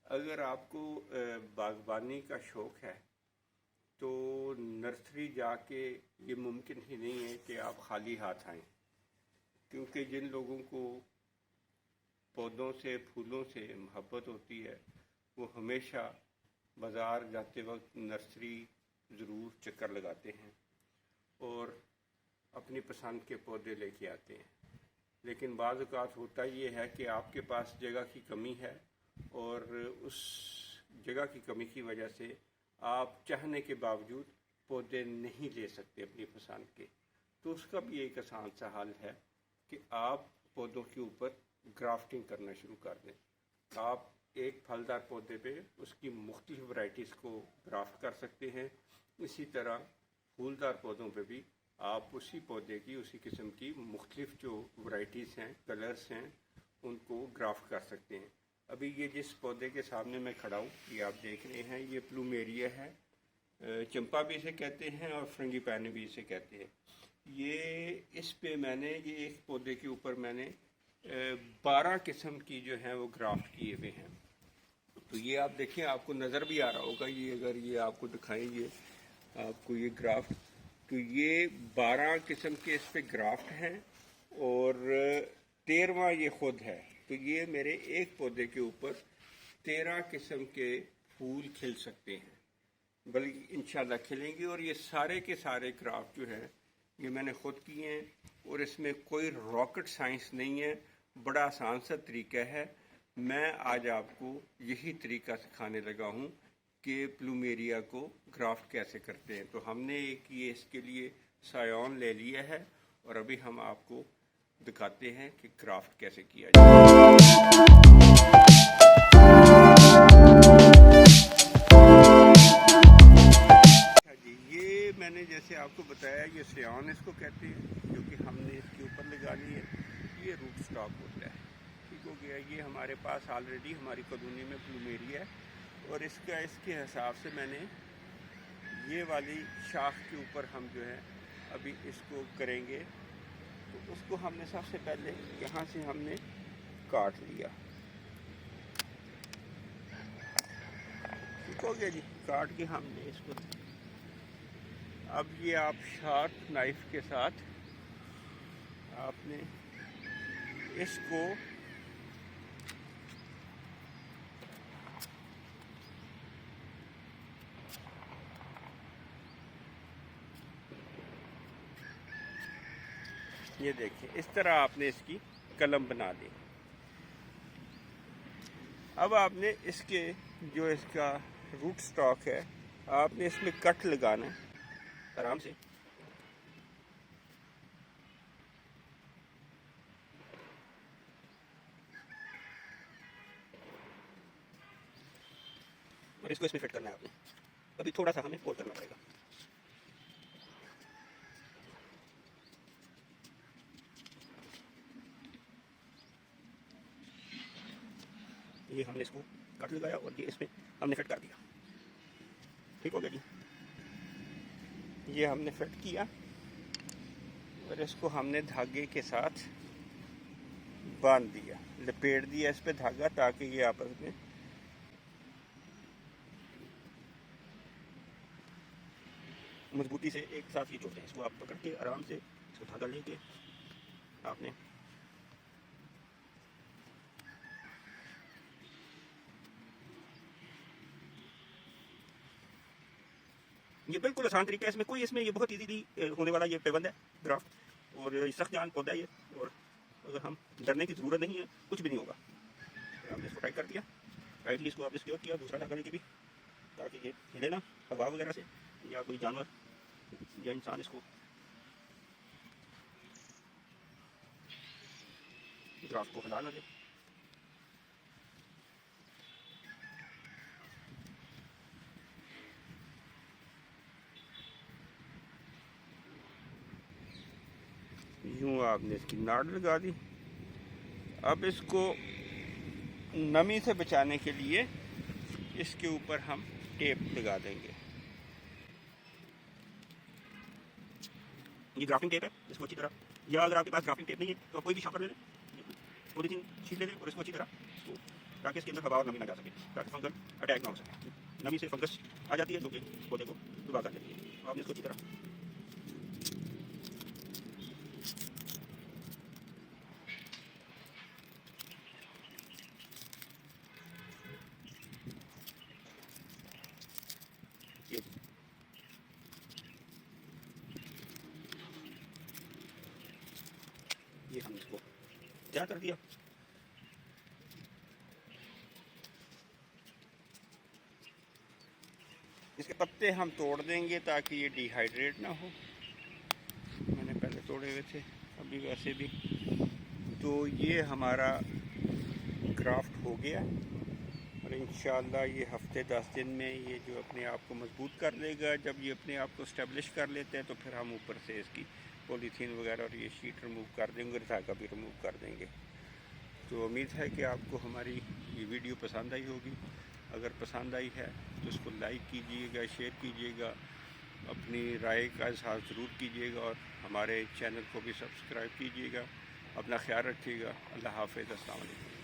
अगर आपको बागबानी का शौक़ है तो नर्सरी जाके ये मुमकिन ही नहीं है कि आप खाली हाथ आएँ, क्योंकि जिन लोगों को पौधों से फूलों से मोहब्बत होती है वो हमेशा बाज़ार जाते वक्त नर्सरी ज़रूर चक्कर लगाते हैं और अपनी पसंद के पौधे लेके आते हैं। लेकिन बाज़ औक़ात होता ये है कि आपके पास जगह की कमी है और उस जगह की कमी की वजह से आप चाहने के बावजूद पौधे नहीं ले सकते अपनी पसंद के। तो उसका भी एक आसान सा हल है कि आप पौधों के ऊपर ग्राफ्टिंग करना शुरू कर दें। आप एक फलदार पौधे पे उसकी मुख्तलिफ वैराइटीज़ को ग्राफ्ट कर सकते हैं। इसी तरह फूलदार पौधों पे भी आप उसी पौधे की उसी किस्म की मुख्तलिफ जो वैराइटीज़ हैं, कलर्स हैं, उनको ग्राफ्ट कर सकते हैं। अभी ये जिस पौधे के सामने मैं खड़ा हूँ ये आप देख रहे हैं, ये प्लूमेरिया है, चंपा भी इसे कहते हैं और फ्रंगीपानी भी इसे कहते हैं। ये इस पे मैंने ये एक पौधे के ऊपर मैंने 12 किस्म की जो है वो ग्राफ्ट किए हुए हैं। तो ये आप देखें, आपको नज़र भी आ रहा होगा, ये अगर ये आपको दिखाएंगे आपको ये ग्राफ्ट, तो ये 12 किस्म के इस पे ग्राफ्ट हैं और 13वां ये खुद है। तो ये मेरे एक पौधे के ऊपर 13 किस्म के फूल खिल सकते हैं, बल्कि इंशाल्लाह खिलेंगे। और ये सारे के सारे क्राफ्ट जो है ये मैंने ख़ुद किए हैं और इसमें कोई रॉकेट साइंस नहीं है, बड़ा आसान सा तरीका है। मैं आज आपको यही तरीका सिखाने लगा हूँ कि प्लूमेरिया को ग्राफ्ट कैसे करते हैं। तो हमने एक ये इसके लिए सायोन ले लिया है और अभी हम आपको दिखाते हैं कि ग्राफ्ट कैसे किया जाए। ये मैंने जैसे आपको बताया, ये सायोन इसको कहते हैं, जो कि हमने इसके ऊपर लगा ली है। ये रूट स्टॉक होता है, ठीक हो गया। ये हमारे पास ऑलरेडी हमारी कॉलोनी में प्लूमेरिया है और इसके हिसाब से मैंने ये वाली शाख के ऊपर हम जो है अभी इसको करेंगे। तो उसको हमने सबसे पहले यहाँ से हमने काट लिया, ठीक हो गया जी। काट के हमने इसको, अब ये आप शार्प नाइफ के साथ आपने इसको ये देखिए, इस तरह आपने इसकी कलम बना ली। अब आपने इसके जो इसका रूट स्टॉक है आपने इसमें कट लगाना है आराम से। और इसको इसमें फिट करना है आपने। अभी थोड़ा सा हमें फोल्ड करना पड़ेगा। ये हमने इसको कट लगाया और ये इसमें हमने फिट कर दिया, ठीक हो गया जी। ये हमने फिट किया और इसको हमने धागे के साथ बांध दिया, लपेट दिया इस पे धागा, ताकि ये आपस में मजबूती से एक साथ ये जुड़े। इसको आप पकड़ के आराम से इसको धागा लेके आपने ये बिल्कुल आसान तरीका है। इसमें कोई ये बहुत इजीली होने वाला ये पेबंद है ग्राफ्ट, और सख्त जान पौधा है ये, और अगर हम डरने की ज़रूरत नहीं है, कुछ भी नहीं होगा। तो आपने इसको टाइट कर दिया, टाइटली इसको आपने सिक्योर किया दूसरा धागा लेके भी, ताकि ये हिले ना हवा वगैरह से, या कोई जानवर या इंसान इसको ग्राफ्ट को हिला ना दे। यूँ आपने इसकी नाड़ लगा दी। अब इसको नमी से बचाने के लिए इसके ऊपर हम टेप लगा देंगे। ये ग्राफ्टिंग टेप है, इसको अच्छी तरह, या अगर आपके पास ग्राफ्टिंग टेप नहीं है तो कोई भी शापर ले लें, पॉलीथीन शीट ले लें और इसको अच्छी तरह ताकि इसके अंदर हवा और नमी ना जा सके, ताकि फंगल अटैक ना हो सके। नमी से फंगस आ जाती है जो कि पौधे को तबाह कर देती है। आपने इसको अच्छी तरह ये हमने इसको तैयार कर दिया। इसके पत्ते हम तोड़ देंगे ताकि ये डिहाइड्रेट ना हो। मैंने पहले तोड़े हुए थे, अभी वैसे भी। तो ये हमारा क्राफ्ट हो गया और इंशाल्लाह ये हफ्ते 10 दिन में ये जो अपने आप को मजबूत कर लेगा। जब ये अपने आप को स्टेब्लिश कर लेते हैं तो फिर हम ऊपर से इसकी पॉलीथीन वगैरह और ये शीट रिमूव कर देंगे, धागा भी रिमूव कर देंगे। तो उम्मीद है कि आपको हमारी ये वीडियो पसंद आई होगी। अगर पसंद आई है तो इसको लाइक कीजिएगा, शेयर कीजिएगा, अपनी राय का इज़हार ज़रूर कीजिएगा और हमारे चैनल को भी सब्सक्राइब कीजिएगा। अपना ख्याल रखिएगा। अल्लाह हाफ़िज़। अस्सलाम वालेकुम।